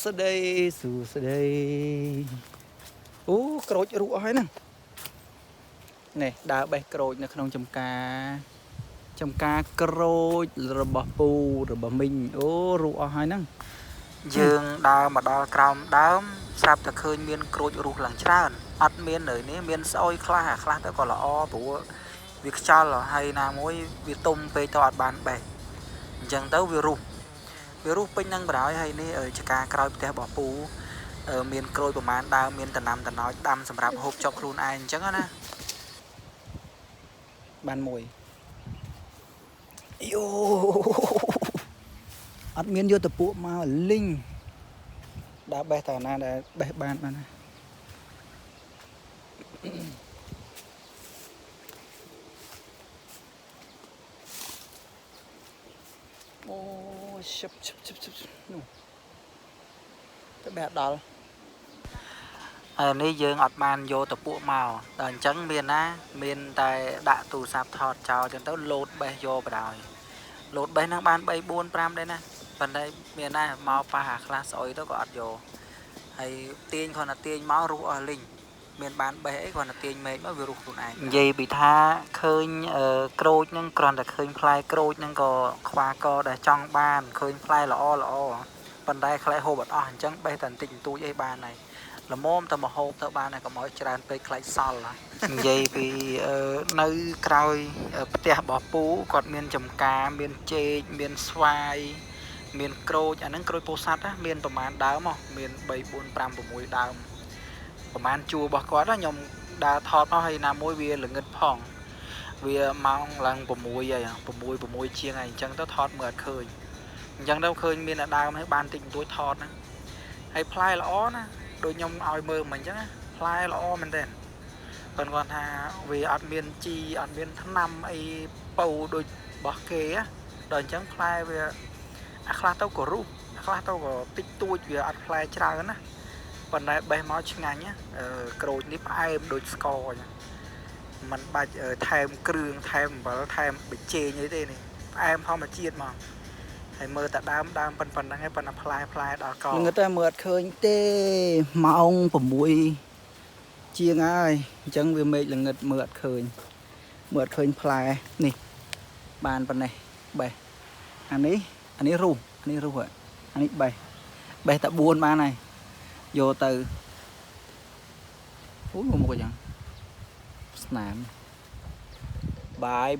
สดีสู้สดีโอ้โกรธรู้อ้อยนั่งนี่ดาวใบโกรธในขนมจำกาโกรธระบปูระบมิงโอ้รู้อ้อยนั่งយើងដើរមកដល់ក្រោមដើមស្រាប់តែឃើញមានក្រូចរុះឡើងច្រើនអត់មាននៅនេះមានស្អុយខ្លះអាខ្លះទៅក៏ល្អព្រោះវាខ្យល់ហើយណាមួយវាទុំពេកទៅអត់បានបេះអញ្ចឹងទៅវារុះពេញនឹងបណ្ដោយហើយនេះចកាក្រោយផ្ទះរបស់ពូមានក្រូចប្រមាណដើមមានតំណាំតំណោចដាំសម្រាប់ហូបចុកខ្លួនឯងអញ្ចឹងណាបានមួយយោអត់មានយកទៅពួកមកលីងដើរបេះតាណាដែលបេះបានណាអូឈប់នោះទៅបេះដល់នេះយើងអត់បានយកទៅពួកមកតែអញ្ចឹងមានណាមានតែដាក់ទូរស័ព្ទថតចោលចឹងទៅលោតបេះយកបណ្ដោយលោតបេះនឹងបាន3 4 5ដែរណាប៉ុន្តែមានណាមកប៉ះអាខ្លះស្អុយទៅក៏អត់យកហើយទាញគ្រាន់តែទាញមករុះអស់លីងមានបានបេះអីគ្រាន់តែទាញមេឃមកវារុះខ្លួនឯងនិយាយពីថាឃើញក្រូចហ្នឹងគ្រាន់តែឃើញផ្លែក្រូចហ្នឹងក៏ខ្វះកដែលចង់បានឃើញផ្លែល្អប៉ុន្តែខ្លែហូបអត់អស់អញ្ចឹងបេះតែបន្តិចបន្តួចអីបានហើយល្មមតែមកហូបទៅបានហើយកុំឲ្យច្រើនពេកខ្លាចសល់និយាយពីនៅក្រោយផ្ទះរបស់ពូគាត់មានចំការមានចេកមានស្វាយមានក្រូចអាហ្នឹងក្រូចពោធិ៍សាត់មានប្រមាណដើមមាន3 4 5 6ដើមប្រមាណជួររបស់គាត់ខ្ញុំដើរថតមកហើយណាមួយវាល្ងឹតផងវាម៉ោងឡើង6ហើយ6ជាងហើយអញ្ចឹងទៅថតមើលអត់ឃើញអញ្ចឹងទៅឃើញមានដើមហើយបានតិចបន្តួចថតហ្នឹងហើយផ្លែល្អណាដូចខ្ញុំឲ្យមើលមិនអញ្ចឹងផ្លែល្អមែនទេប៉ុន្តែគាត់ថាវាអត់មានជីអត់មានថ្នាំអីប៉ូដូចរបស់គេដល់អញ្ចឹងផ្លែវាអាខ្លះទៅក៏រុះអាខ្លះទៅក៏តិចតួចវាអត់ផ្លែច្រើនណាប៉ុន្តែបេះមកឆ្ងាញ់ក្រូចនេះផ្អែមដូចស្ករអញ្ចឹងมันបាច់ថែមគ្រឿងថែមអំបិលថែមប៊ីចេងអីទេនេះផ្អែមធម្មជាតិមកហើយមើលតែដើមប៉ុណ្ណឹងឯងប៉ុន្តែផ្លែដល់កងងឹតតែមើលអត់ឃើញទេម៉ោង6ជាងហើយអញ្ចឹងវាមេឃល្ងឹតមើលអត់ឃើញផ្លែនេះបានប៉ុណ្ណេះបេះអានេះរុះអានេះបេះតែ4បានហើយយកទៅអូយមកយ៉ាងស្នាមបាយ